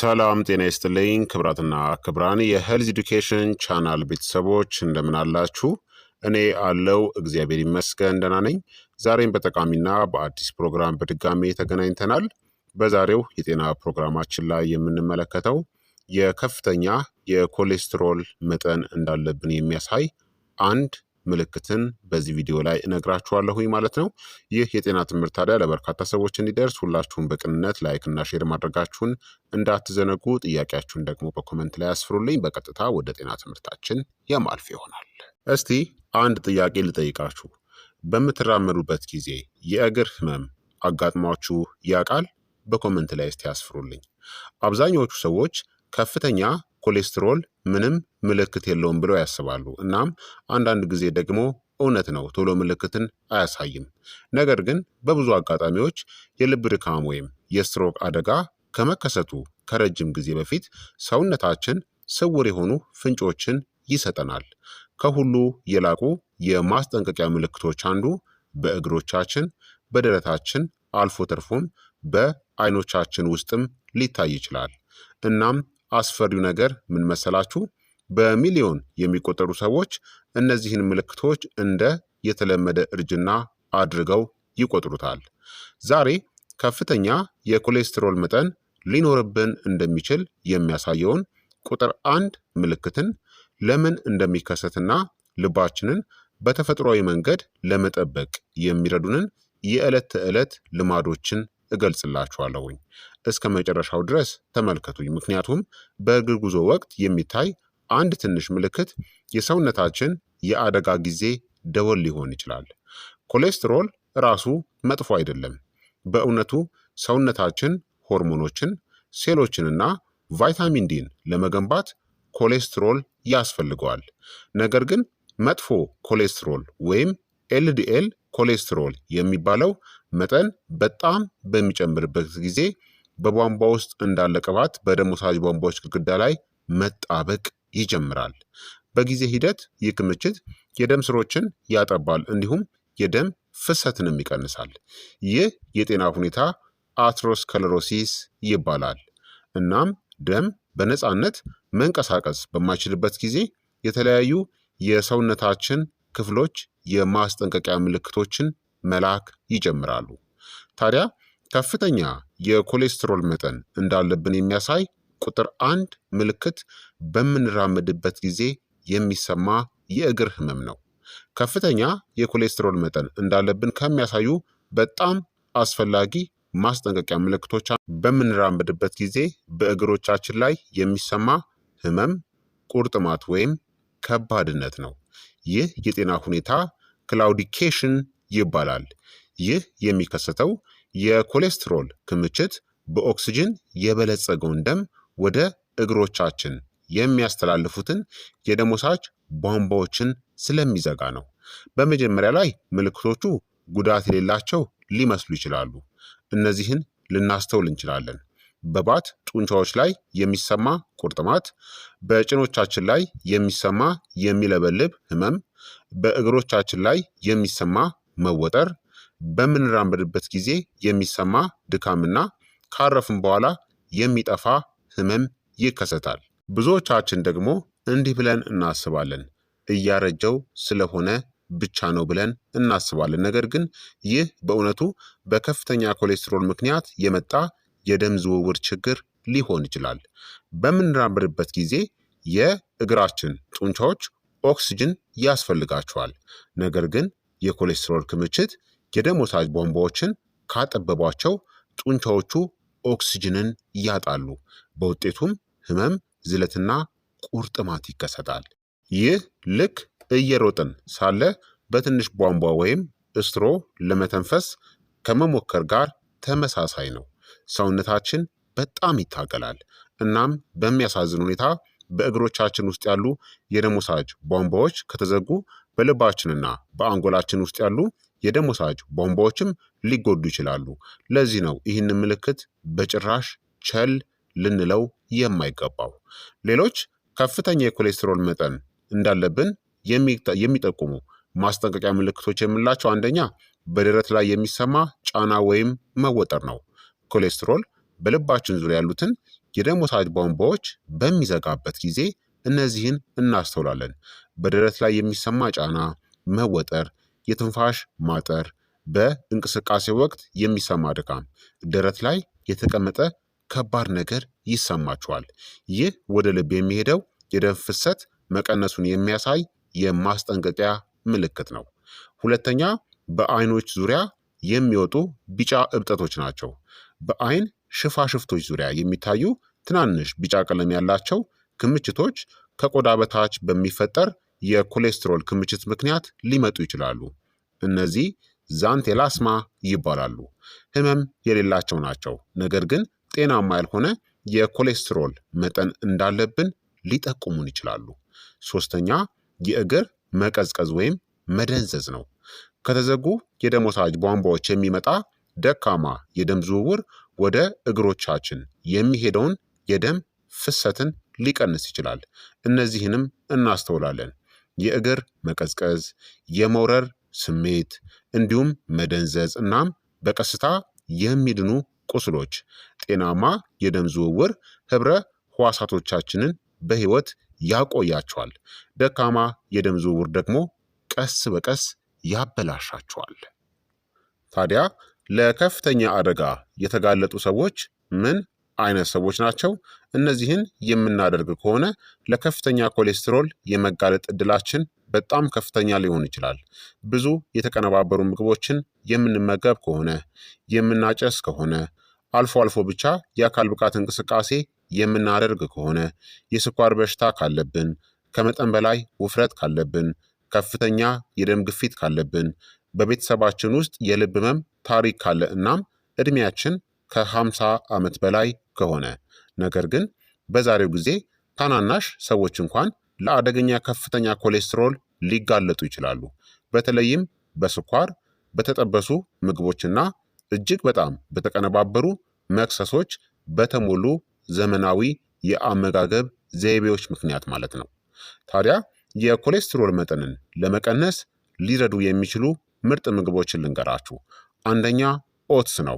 ሰላም ጤና ይስጥልኝ ክብራትና ክብራን የሄልዝ ኤዱኬሽን ቻናል ቤተሰቦች እንደምን አላችሁ? እኔ አለው እግዚአብሔር ይመስገን ደህና ነኝ። ዛሬም በጠቃሚና በአዲስ ፕሮግራም በድጋሜ ተገናኝተናል። በዛሬው የጤና ፕሮግራማችን ላይ የምንመለከተው የከፍተኛ የኮሌስትሮል መጠን እንዳለብን የሚያሳይ አንድ ምልክትን በዚህ ቪዲዮ ላይ እነግራችኋለሁኝ ማለት ነው። ይህ የጤና ትምህርት ታዲያ ለበርካታ ሰዎች እንዲደርስ ሁላችሁም በቅንነት ላይክ እና ሼር ማድረጋችሁን እንዳትዘነጉ፣ ጥያቄያችሁን ደግሞ በኮመንት ላይ አስፍሩልኝ። በቀጥታ ወደ ጤና ትምህርታችን የማልፍ ይሆናል። እስቲ አንድ ጥያቄ ልጠይቃችሁ። በምትራመዱበት ጊዜ የእግር ህመም አጋጥሟችሁ ያውቃል? በኮመንት ላይ እስቲ አስፍሩልኝ። አብዛኛዎቹ ሰዎች ከፍተኛ ኮሌስትሮል ምንም ምልክት የለውም ብለው ያስባሉ። እናም አንዳንድ ጊዜ ደግሞ እውነት ነው፣ ቶሎ ምልክትን አያሳይም። ነገር ግን በብዙ አጋጣሚዎች የልብ ድካም ወይም የስትሮክ አደጋ ከመከሰቱ ከረጅም ጊዜ በፊት ሰውነታችን ስውር የሆኑ ፍንጮችን ይሰጠናል። ከሁሉ የላቁ የማስጠንቀቂያ ምልክቶች አንዱ በእግሮቻችን፣ በደረታችን አልፎ ተርፎም በአይኖቻችን ውስጥም ሊታይ ይችላል። እናም አስፈሪው ነገር ምን መሰላችሁ? በሚሊዮን የሚቆጠሩ ሰዎች እነዚህን ምልክቶች እንደ የተለመደ እርጅና አድርገው ይቆጥሩታል። ዛሬ ከፍተኛ የኮሌስትሮል መጠን ሊኖርብን እንደሚችል የሚያሳየውን ቁጥር 1 ምልክትን፣ ለምን እንደሚከሰትና ልባችንን በተፈጥሯዊ መንገድ ለመጠበቅ የሚረዱንን የዕለት ተዕለት ልማዶችን እገልጽላችኋለሁኝ። እስከ መጨረሻው ድረስ ተመልከቱኝ። ምክንያቱም በእግር ጉዞ ወቅት የሚታይ አንድ ትንሽ ምልክት የሰውነታችን የአደጋ ጊዜ ደወል ሊሆን ይችላል። ኮሌስትሮል ራሱ መጥፎ አይደለም። በእውነቱ ሰውነታችን ሆርሞኖችን፣ ሴሎችንና ቫይታሚን ዲን ለመገንባት ኮሌስትሮል ያስፈልገዋል። ነገር ግን መጥፎ ኮሌስትሮል ወይም ኤልዲኤል ኮሌስትሮል የሚባለው መጠን በጣም በሚጨምርበት ጊዜ በቧንቧ ውስጥ እንዳለ ቅባት በደም ወሳጅ ቧንቧዎች ግድግዳ ላይ መጣበቅ ይጀምራል። በጊዜ ሂደት ይህ ክምችት የደም ስሮችን ያጠባል፣ እንዲሁም የደም ፍሰትንም ይቀንሳል። ይህ የጤና ሁኔታ አትሮስከለሮሲስ ይባላል። እናም ደም በነፃነት መንቀሳቀስ በማይችልበት ጊዜ የተለያዩ የሰውነታችን ክፍሎች የማስጠንቀቂያ ምልክቶችን መላክ ይጀምራሉ። ታዲያ ከፍተኛ የኮሌስትሮል መጠን እንዳለብን የሚያሳይ ቁጥር 1 ምልክት በምንራመድበት ጊዜ የሚሰማ የእግር ህመም ነው። ከፍተኛ የኮሌስትሮል መጠን እንዳለብን ከሚያሳዩ በጣም አስፈላጊ ማስጠንቀቂያ ምልክቶች በምንራመድበት ጊዜ በእግሮቻችን ላይ የሚሰማ ህመም፣ ቁርጥማት ወይም ከባድነት ነው። ይህ የጤና ሁኔታ ክላውዲኬሽን ይባላል። ይህ የሚከሰተው የኮሌስትሮል ክምችት በኦክስጅን የበለጸገውን ደም ወደ እግሮቻችን የሚያስተላልፉትን የደም ወሳጅ ቧንቧዎችን ስለሚዘጋ ነው። በመጀመሪያ ላይ ምልክቶቹ ጉዳት የሌላቸው ሊመስሉ ይችላሉ። እነዚህን ልናስተውል እንችላለን። በባት ጡንቻዎች ላይ የሚሰማ ቁርጥማት፣ በጭኖቻችን ላይ የሚሰማ የሚለበልብ ህመም፣ በእግሮቻችን ላይ የሚሰማ መወጠር፣ በምንራመድበት ጊዜ የሚሰማ ድካምና ካረፍን በኋላ የሚጠፋ ህመም ይከሰታል። ብዙዎቻችን ደግሞ እንዲህ ብለን እናስባለን፣ እያረጀው ስለሆነ ብቻ ነው ብለን እናስባለን። ነገር ግን ይህ በእውነቱ በከፍተኛ ኮሌስትሮል ምክንያት የመጣ የደም ዝውውር ችግር ሊሆን ይችላል። በምንራመድበት ጊዜ የእግራችን ጡንቻዎች ኦክስጅን ያስፈልጋቸዋል። ነገር ግን የኮሌስትሮል ክምችት የደም ወሳጅ ቧንቧዎችን ካጠበቧቸው ጡንቻዎቹ ኦክስጅንን ያጣሉ። በውጤቱም ህመም፣ ዝለትና ቁርጥማት ይከሰታል። ይህ ልክ እየሮጥን ሳለ በትንሽ ቧንቧ ወይም ስትሮ ለመተንፈስ ከመሞከር ጋር ተመሳሳይ ነው። ሰውነታችን በጣም ይታገላል። እናም በሚያሳዝን ሁኔታ በእግሮቻችን ውስጥ ያሉ የደም ወሳጅ ቧንቧዎች ከተዘጉ በልባችንና በአንጎላችን ውስጥ ያሉ የደም ወሳጅ ቧንቧዎችም ሊጎዱ ይችላሉ። ለዚህ ነው ይህንን ምልክት በጭራሽ ቸል ልንለው የማይገባው። ሌሎች ከፍተኛ የኮሌስትሮል መጠን እንዳለብን የሚጠቁሙ ማስጠንቀቂያ ምልክቶች የምንላቸው አንደኛ በደረት ላይ የሚሰማ ጫና ወይም መወጠር ነው። ኮሌስትሮል በልባችን ዙሪያ ያሉትን የደም ወሳጅ ቧንቧዎች በሚዘጋበት ጊዜ እነዚህን እናስተውላለን። በደረት ላይ የሚሰማ ጫና፣ መወጠር፣ የትንፋሽ ማጠር፣ በእንቅስቃሴ ወቅት የሚሰማ ድካም፣ ደረት ላይ የተቀመጠ ከባድ ነገር ይሰማችኋል። ይህ ወደ ልብ የሚሄደው የደም ፍሰት መቀነሱን የሚያሳይ የማስጠንቀቂያ ምልክት ነው። ሁለተኛ፣ በአይኖች ዙሪያ የሚወጡ ቢጫ እብጠቶች ናቸው። በአይን ሽፋሽፍቶች ዙሪያ የሚታዩ ትናንሽ ቢጫ ቀለም ያላቸው ክምችቶች ከቆዳ በታች በሚፈጠር የኮሌስትሮል ክምችት ምክንያት ሊመጡ ይችላሉ። እነዚህ ዛንቴላስማ ይባላሉ። ህመም የሌላቸው ናቸው፣ ነገር ግን ጤናማ ያልሆነ የኮሌስትሮል መጠን እንዳለብን ሊጠቁሙን ይችላሉ። ሶስተኛ፣ የእግር መቀዝቀዝ ወይም መደንዘዝ ነው። ከተዘጉ የደም ወሳጅ ቧንቧዎች የሚመጣ ደካማ የደም ዝውውር ወደ እግሮቻችን የሚሄደውን የደም ፍሰትን ሊቀንስ ይችላል። እነዚህንም እናስተውላለን። የእግር መቀዝቀዝ፣ የመውረር ስሜት እንዲሁም መደንዘዝ እናም በቀስታ የሚድኑ ቁስሎች ጤናማ የደም ዝውውር ህብረ ህዋሳቶቻችንን በህይወት ያቆያቸዋል። ደካማ የደም ዝውውር ደግሞ ቀስ በቀስ ያበላሻቸዋል። ታዲያ ለከፍተኛ አደጋ የተጋለጡ ሰዎች ምን አይነት ሰዎች ናቸው? እነዚህን የምናደርግ ከሆነ ለከፍተኛ ኮሌስትሮል የመጋለጥ እድላችን በጣም ከፍተኛ ሊሆን ይችላል። ብዙ የተቀነባበሩ ምግቦችን የምንመገብ ከሆነ፣ የምናጨስ ከሆነ፣ አልፎ አልፎ ብቻ የአካል ብቃት እንቅስቃሴ የምናደርግ ከሆነ፣ የስኳር በሽታ ካለብን፣ ከመጠን በላይ ውፍረት ካለብን፣ ከፍተኛ የደም ግፊት ካለብን፣ በቤተሰባችን ውስጥ የልብ ህመም ታሪክ ካለ እናም እድሜያችን ከ50 ዓመት በላይ ከሆነ፣ ነገር ግን በዛሬው ጊዜ ታናናሽ ሰዎች እንኳን ለአደገኛ ከፍተኛ ኮሌስትሮል ሊጋለጡ ይችላሉ። በተለይም በስኳር፣ በተጠበሱ ምግቦችና እጅግ በጣም በተቀነባበሩ መክሰሶች በተሞሉ ዘመናዊ የአመጋገብ ዘይቤዎች ምክንያት ማለት ነው። ታዲያ የኮሌስትሮል መጠንን ለመቀነስ ሊረዱ የሚችሉ ምርጥ ምግቦችን ልንገራችሁ። አንደኛ ኦትስ ነው።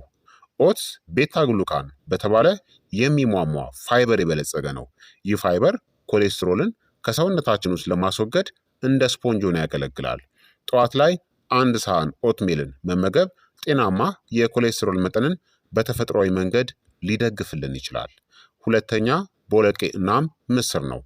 ኦትስ ቤታ ግሉካን በተባለ የሚሟሟ ፋይበር የበለጸገ ነው። ይህ ፋይበር ኮሌስትሮልን ከሰውነታችን ውስጥ ለማስወገድ እንደ ስፖንጅ ሆኖ ያገለግላል። ጠዋት ላይ አንድ ሳህን ኦትሜልን መመገብ ጤናማ የኮሌስትሮል መጠንን በተፈጥሯዊ መንገድ ሊደግፍልን ይችላል። ሁለተኛ ቦለቄ እናም ምስር ነው።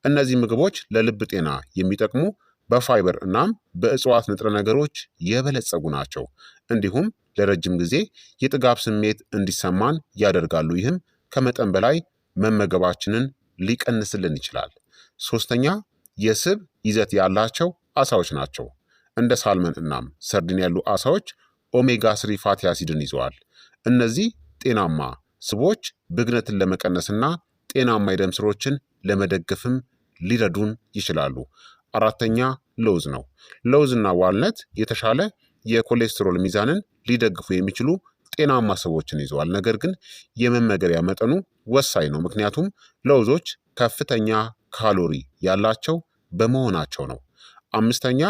እነዚህ ምግቦች ለልብ ጤና የሚጠቅሙ በፋይበር እናም በእጽዋት ንጥረ ነገሮች የበለጸጉ ናቸው። እንዲሁም ለረጅም ጊዜ የጥጋብ ስሜት እንዲሰማን ያደርጋሉ። ይህም ከመጠን በላይ መመገባችንን ሊቀንስልን ይችላል። ሶስተኛ የስብ ይዘት ያላቸው አሳዎች ናቸው። እንደ ሳልመን እናም ሰርዲን ያሉ አሳዎች ኦሜጋ ስሪ ፋቲ አሲድን ይዘዋል። እነዚህ ጤናማ ስቦች ብግነትን ለመቀነስና ጤናማ የደም ስሮችን ለመደገፍም ሊረዱን ይችላሉ። አራተኛ ለውዝ ነው። ለውዝና ዋልነት የተሻለ የኮሌስትሮል ሚዛንን ሊደግፉ የሚችሉ ጤናማ ስቦችን ይዘዋል። ነገር ግን የመመገቢያ መጠኑ ወሳኝ ነው፣ ምክንያቱም ለውዞች ከፍተኛ ካሎሪ ያላቸው በመሆናቸው ነው። አምስተኛ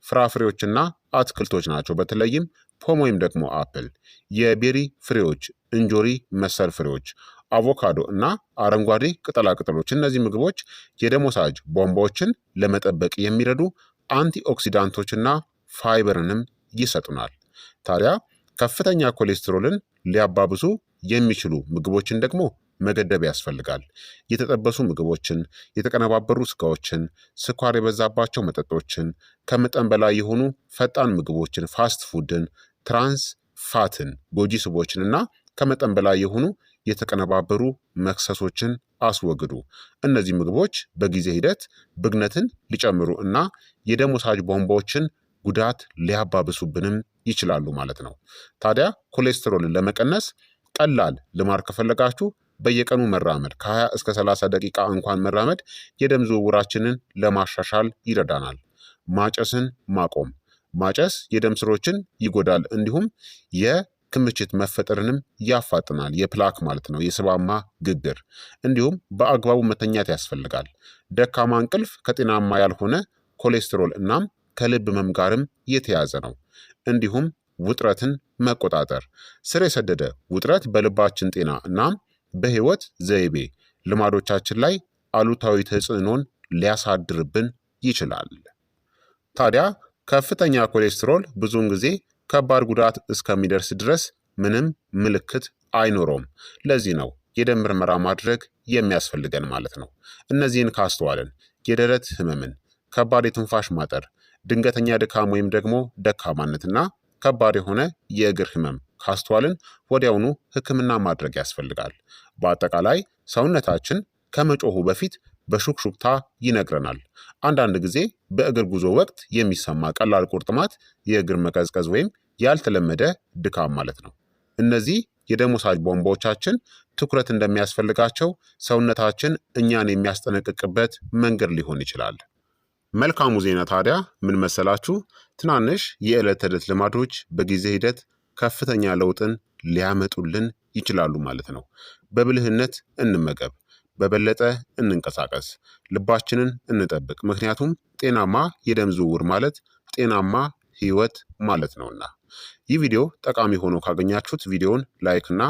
ፍራፍሬዎችና አትክልቶች ናቸው። በተለይም ፖም ወይም ደግሞ አፕል፣ የቤሪ ፍሬዎች፣ እንጆሪ መሰል ፍሬዎች፣ አቮካዶ እና አረንጓዴ ቅጠላቅጠሎች። እነዚህ ምግቦች የደም ወሳጅ ቧንቧዎችን ለመጠበቅ የሚረዱ አንቲኦክሲዳንቶችና ፋይበርንም ይሰጡናል። ታዲያ ከፍተኛ ኮሌስትሮልን ሊያባብሱ የሚችሉ ምግቦችን ደግሞ መገደብ ያስፈልጋል። የተጠበሱ ምግቦችን፣ የተቀነባበሩ ስጋዎችን፣ ስኳር የበዛባቸው መጠጦችን፣ ከመጠን በላይ የሆኑ ፈጣን ምግቦችን፣ ፋስት ፉድን፣ ትራንስ ፋትን፣ ጎጂ ስቦችን እና ከመጠን በላይ የሆኑ የተቀነባበሩ መክሰሶችን አስወግዱ። እነዚህ ምግቦች በጊዜ ሂደት ብግነትን ሊጨምሩ እና የደም ወሳጅ ቧንቧዎችን ጉዳት ሊያባብሱብንም ይችላሉ ማለት ነው። ታዲያ ኮሌስትሮልን ለመቀነስ ቀላል ልማድ ከፈለጋችሁ በየቀኑ መራመድ ከ20 እስከ 30 ደቂቃ እንኳን መራመድ የደም ዝውውራችንን ለማሻሻል ይረዳናል። ማጨስን ማቆም። ማጨስ የደም ስሮችን ይጎዳል፣ እንዲሁም የክምችት መፈጠርንም ያፋጥናል። የፕላክ ማለት ነው፣ የስባማ ግግር። እንዲሁም በአግባቡ መተኛት ያስፈልጋል። ደካማ እንቅልፍ ከጤናማ ያልሆነ ኮሌስትሮል እናም ከልብ ህመም ጋርም የተያዘ ነው። እንዲሁም ውጥረትን መቆጣጠር። ስር የሰደደ ውጥረት በልባችን ጤና እናም በህይወት ዘይቤ ልማዶቻችን ላይ አሉታዊ ተጽዕኖን ሊያሳድርብን ይችላል። ታዲያ ከፍተኛ ኮሌስትሮል ብዙውን ጊዜ ከባድ ጉዳት እስከሚደርስ ድረስ ምንም ምልክት አይኖረውም። ለዚህ ነው የደም ምርመራ ማድረግ የሚያስፈልገን ማለት ነው። እነዚህን ካስተዋልን የደረት ህመምን፣ ከባድ የትንፋሽ ማጠር፣ ድንገተኛ ድካም ወይም ደግሞ ደካማነትና ከባድ የሆነ የእግር ህመም ካስተዋልን ወዲያውኑ ህክምና ማድረግ ያስፈልጋል። በአጠቃላይ ሰውነታችን ከመጮሁ በፊት በሹክሹክታ ይነግረናል። አንዳንድ ጊዜ በእግር ጉዞ ወቅት የሚሰማ ቀላል ቁርጥማት የእግር መቀዝቀዝ ወይም ያልተለመደ ድካም ማለት ነው። እነዚህ የደም ወሳጅ ቧንቧዎቻችን ትኩረት እንደሚያስፈልጋቸው ሰውነታችን እኛን የሚያስጠነቅቅበት መንገድ ሊሆን ይችላል። መልካሙ ዜና ታዲያ ምን መሰላችሁ? ትናንሽ የዕለት ተዕለት ልማዶች በጊዜ ሂደት ከፍተኛ ለውጥን ሊያመጡልን ይችላሉ ማለት ነው። በብልህነት እንመገብ፣ በበለጠ እንንቀሳቀስ፣ ልባችንን እንጠብቅ። ምክንያቱም ጤናማ የደም ዝውውር ማለት ጤናማ ህይወት ማለት ነውና። ይህ ቪዲዮ ጠቃሚ ሆኖ ካገኛችሁት ቪዲዮውን ላይክ እና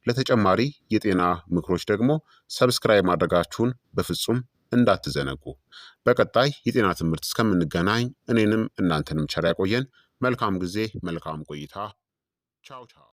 ለተጨማሪ የጤና ምክሮች ደግሞ ሰብስክራይብ ማድረጋችሁን በፍጹም እንዳትዘነጉ። በቀጣይ የጤና ትምህርት እስከምንገናኝ እኔንም እናንተንም ቸር ያቆየን። መልካም ጊዜ፣ መልካም ቆይታ። ቻው ቻው።